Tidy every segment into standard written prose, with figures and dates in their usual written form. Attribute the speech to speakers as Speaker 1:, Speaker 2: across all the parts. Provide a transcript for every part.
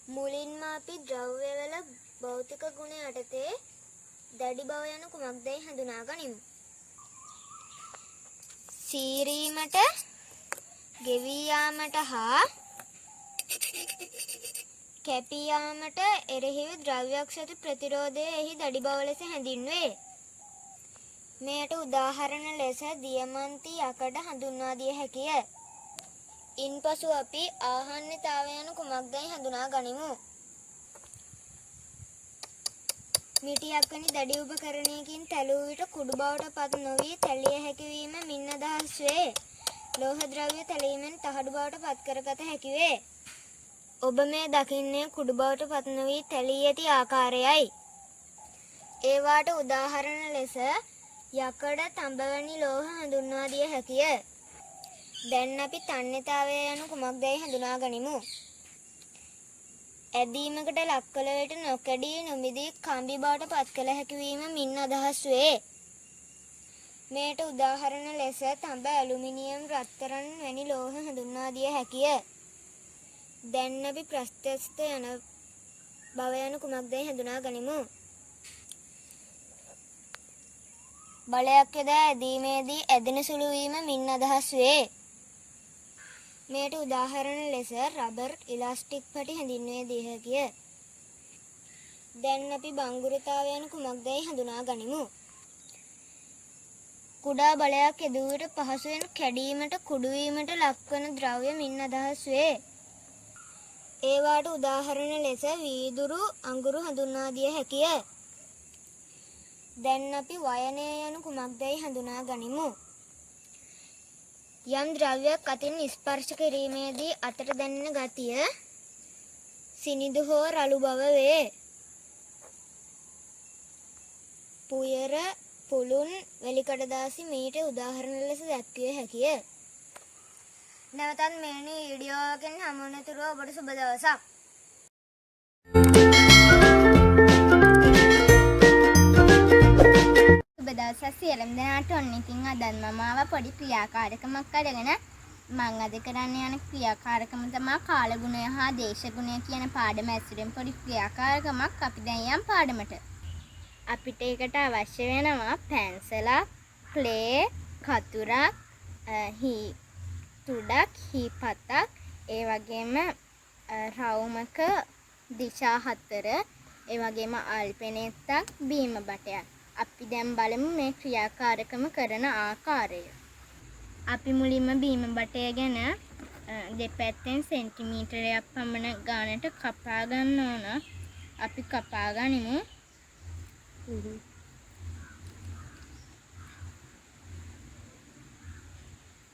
Speaker 1: මුලින්ම අපි ද්‍රව්‍යවල භෞතික ගුණ යටතේ දැඩි බව යන කුමක්දයි හඳුනා ගනිමු. සීරීමට, ගෙවී යාමට හා කැපී යාමට එරෙහිව ද්‍රව්‍යයක් සතු ප්‍රතිරෝධය එහි දැඩි බව ලෙස හැඳින්වේ. මෙයට උදාහරණ ලෙස දියමන්ති යකඩ හඳුන්වා දිය හැකිය. ඉන්පසු අපි ආහන්නතාවය යන කුමක්දයි හඳුනා ගනිමු. මිටියක් වැනි දැඩි උපකරණයකින් තැලූ විට කුඩු බවට පත් නොවී තැලිය හැකි වීම මින් අදහස් වේ. ලෝහ ද්‍රව්‍ය තැලීමෙන් තහඩු බවට පත් කරගත හැකි වේ. ඔබ මේ දකින්නේ කුඩු බවට පත් නොවී තැලී ඇති ආකාරයයි. ඒවාට උදාහරණ ලෙස යකඩ, තඹ වැනි ලෝහ හඳුන්වා දිය හැකිය. දැන් අපි තන්්‍යතාවය යනු කුමක්දයි හඳුනා ගනිමු. ඇදීමකට ලක් කළ විට නොකැඩී නොමිදී කම්බි බවට පත් කළ හැකි වීම මින් අදහස් වේ. මෙයට උදාහරණ ලෙස තඹ, ඇලුමිනියම්, රත්තරන් වැනි ලෝහ හඳුන්වා දිය හැකිය. දැන් අපි ප්‍රස්ථස්ත යන බව යනු කුමක්දයි හඳුනා ගනිමු. බලයක් යොදා ඇදීමේදී ඇදෙන සුළු වීම මින් අදහස් වේ. මෙයට උදාහරණ ලෙස රබර්, ඉලාස්ටික් පටි හැඳින්වේ දිය හැකිය. දැන් අපි බංගුරතාවය යනු කුමක්දයි හඳුනා ගනිමු. කුඩා බලයක් යෙදූ විට පහසුවෙන් කැඩීමට, කුඩු වීමට ලක්වන ද්‍රව්‍ය මින් අදහස් වේ. ඒවාට උදාහරණ ලෙස වීදුරු, අඟුරු හඳුන්වා දිය හැකිය. දැන් අපි වයනය යනු කුමක්දයි හඳුනා ගනිමු. යම් ද්‍රව්‍යයක් අතින් ස්පර්ශ කිරීමේදී අතට දැනෙන ගතිය සිනිඳු හෝ රළු බව වේ. පුයර, පුළුන්, වැලිකඩදාසි මීට උදාහරණ ලෙස දැක්විය හැකිය. නැවතත් මෙවැනි වීඩියෝවකින් හමු වෙනතුරු ඔබට සුබ දවසක්. සුබ දවසක් සියලුම දෙනාට. ඔන්න ඉතින් අද මම ආව පොඩි ක්‍රියාකාරකමක් අරගෙන. මම අද කරන්න යන ක්‍රියාකාරකම තමයි කාලගුණය හා දේශගුණය කියන පාඩම ඇසුරෙන් පොඩි ක්‍රියාකාරකමක්. අපි දැන් යම් පාඩමට. අපිට ඒකට අවශ්‍ය වෙනවා පැන්සලක්, ක්ලේ, කතුරක්, තුඩක්, හීපතක්, ඒ වගේම රවුමක දිශා 4, ඒ වගේම අල්පෙනෙත්තක්, බීම බටයක්. අපි දැන් බලමු මේ ක්‍රියාකාරකම කරන ආකාරය. අපි මුලින්ම බීම බටය ගැන දෙපැත්තෙන් සෙන්ටිමීටරයක් පමණ ගානට කපා ගන්න ඕන. අපි කපා ගනිමු.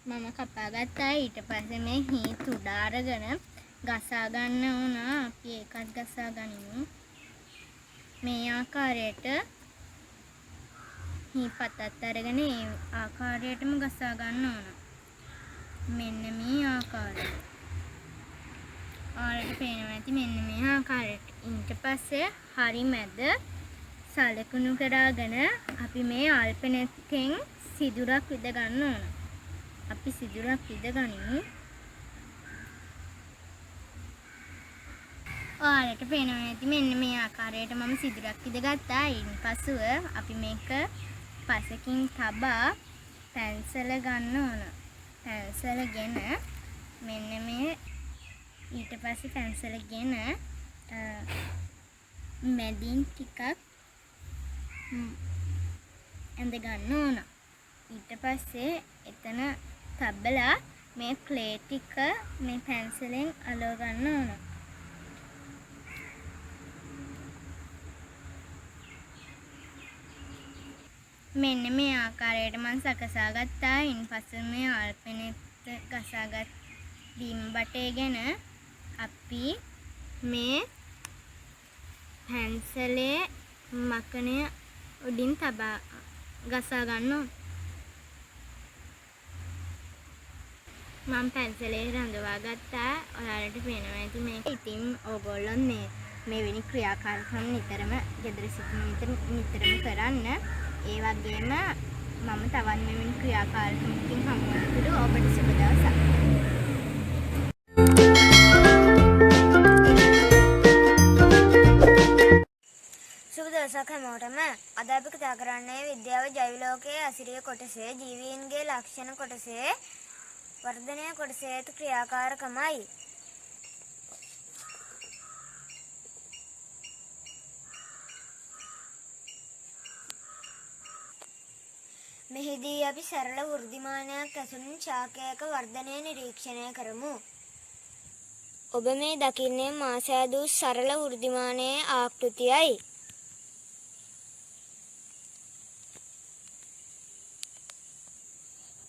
Speaker 1: මම කපා ගත්තා. ඊට පස්සේ මේ හී තුඩ අරගෙන ගසා ගන්න ඕන. අපි ඒකත් ගසා ගනිමු. මේ ආකාරයට හී පතත් අරගෙන ඒ ආකාරයටම ගසා ගන්න ඕන. මෙන්න මේ ආකාරයට. ඔයාලට පේනවා ඇති මෙන්න මේ ආකාරයට. ඊට පස්සේ හරි මැද සලකුණු කරගෙන අපි මේ අල්පනෙත්තෙන් සිදුරක් විද ගන්න ඕන. අපි සිදුරක් විද ගනිමු. ඔයාලට පේනවා ඇති මෙන්න මේ ආකාරයට මම සිදුරක් විද ගත්තා. ඊට පස්සෙ අපි මේක පසකින් තබා පැන්සල ගන්න ඕන. පැන්සලගෙන මෙන්න මේ ඊට පස්සේ පැන්සලගෙන මැදින් ටිකක් ඇඳ ගන්න ඕන. ඊට පස්සේ එතන තබලා මේ ක්ලේ ටික මේ පැන්සලෙන් අලව ගන්න ඕන. මෙන්න මේ ආකාරයට මම සකසා ගත්තා. ඉන්පස්සේ මේ අල්පෙනෙත් ගසාගත් බීම බටේගෙන අපි මේ පැන්සලේ මකණය උඩින් තබා ගසා ගන්න ඕන. මම පැන්සලේ රඳවා ගත්තා. ඔයාලට පේනවා ඇති මේක. ඉතින් ඕගොල්ලෝ මෙවැනි ක්‍රියාකාරකම් නිතරම ගෙදර සිටින නිතරම කරන්න. ඒ වගේම මම තවත් මෙවැනි ක්‍රියාකාරකමකින් හමු වෙනතුරු ඔබට සුබ දවසක්. කතා කරන්නේ විද්‍යාව ජෛව ලෝකයේ අසිරිය කොටසේ ජීවීන්ගේ ලක්ෂණ කොටසේ වර්ධනය කොටසේ ඇති ක්‍රියාකාරකමයි. මෙහිදී අපි සරල වෘද්ධිමානයක් ඇසුරින් ශාකයක වර්ධනය නිරීක්ෂණය කරමු. ඔබ මේ දකින්නේ මාසෑදූ සරල වෘද්ධිමානයේ ආකෘතියයි.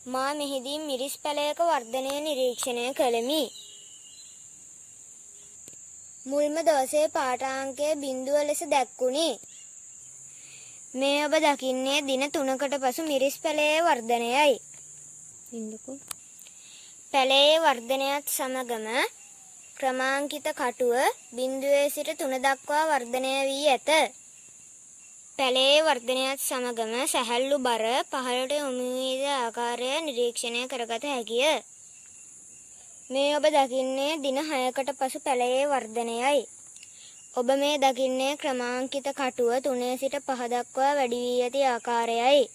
Speaker 1: මා මෙහිදී මිරිස් පැලයක වර්ධනය නිරීක්ෂණය කළෙමි. මුල්ම දවසේ පාඨාංකය 0 ලෙස දැක්වුණි. මේ ඔබ දකින්නේ දින 3කට පසු මිරිස් පැලයේ වර්ධනයයි. පැලයේ වර්ධනයත් සමගම ක්‍රමාංකිත කටුව 0 සිට 3 දක්වා වර්ධනය වී ඇත. පැලයේ වර්ධනයත් සමගම සැහැල්ලු බර පහළට යොමු වී ආකාරය නිරීක්ෂණය කරගත හැකිය. මේ ඔබ දකින්නේ දින 6කට පසු පැලයේ වර්ධනයයි. ඔබ මේ දකින්නේ ක්‍රමාංකිත කටුව 3 සිට 5 දක්වා වැඩි වී ඇති ආකාරයයි.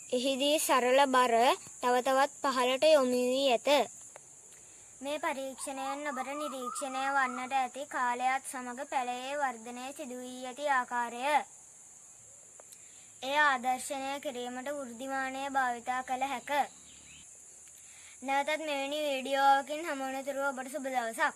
Speaker 1: එහිදී සරල බර තව තවත් පහළට යොමු වී ඇත. මේ පරීක්ෂණයෙන් ඔබට නිරීක්ෂණය වන්නට ඇති කාලයත් සමග පැලයේ වර්ධනය සිදු වී ඇති ආකාරය. එය ආදර්ශනය කිරීමට වෘද්ධිමානය භාවිතා කළ හැක. නැවතත් මෙවැනි වීඩියෝවකින් හමු වන තුරු ඔබට සුබ දවසක්.